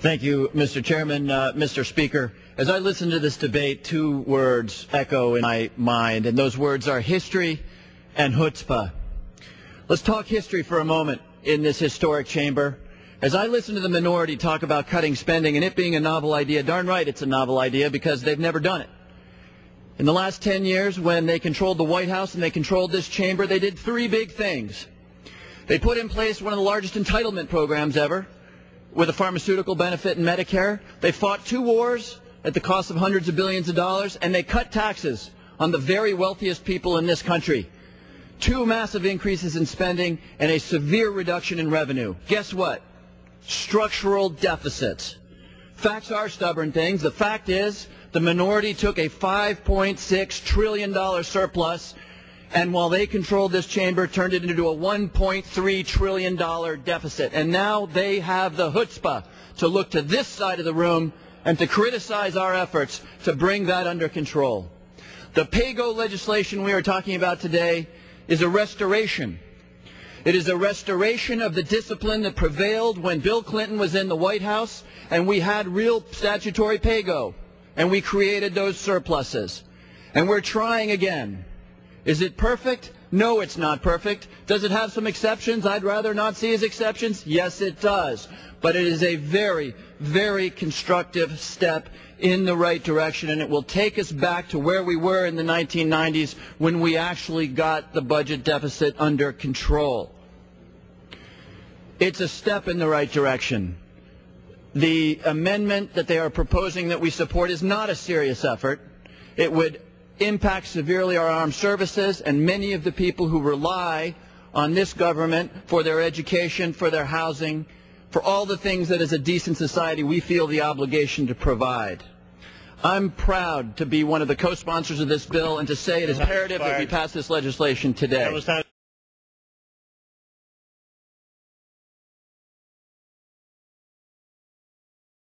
Thank you, Mr. Chairman. Mr. Speaker, as I listen to this debate, two words echo in my mind, and those words are history and chutzpah. Let's talk history for a moment in this historic chamber. As I listen to the minority talk about cutting spending and it being a novel idea, darn right it's a novel idea because they've never done it. In the last 10 years, when they controlled the White House and they controlled this chamber, they did three big things. They put in place one of the largest entitlement programs ever, with a pharmaceutical benefit in Medicare. They fought two wars at the cost of hundreds of billions of dollars, and they cut taxes on the very wealthiest people in this country. Two massive increases in spending and a severe reduction in revenue. Guess what? Structural deficits. Facts are stubborn things. The fact is the minority took a $5.6 trillion surplus, and while they controlled this chamber, turned it into a $1.3 trillion deficit. And now they have the chutzpah to look to this side of the room and to criticize our efforts to bring that under control. The PAYGO legislation we are talking about today is a restoration. It is a restoration of the discipline that prevailed when Bill Clinton was in the White House and we had real statutory PAYGO and we created those surpluses. And we're trying again. Is it perfect? No, it's not perfect. Does it have some exceptions I'd rather not see as exceptions? Yes, it does. But it is a very, very constructive step in the right direction, and it will take us back to where we were in the 1990s when we actually got the budget deficit under control. It's a step in the right direction. The amendment that they are proposing that we support is not a serious effort. It would impact severely our armed services and many of the people who rely on this government for their education, for their housing, for all the things that as a decent society we feel the obligation to provide. I'm proud to be one of the co-sponsors of this bill and to say it is imperative that we pass this legislation today.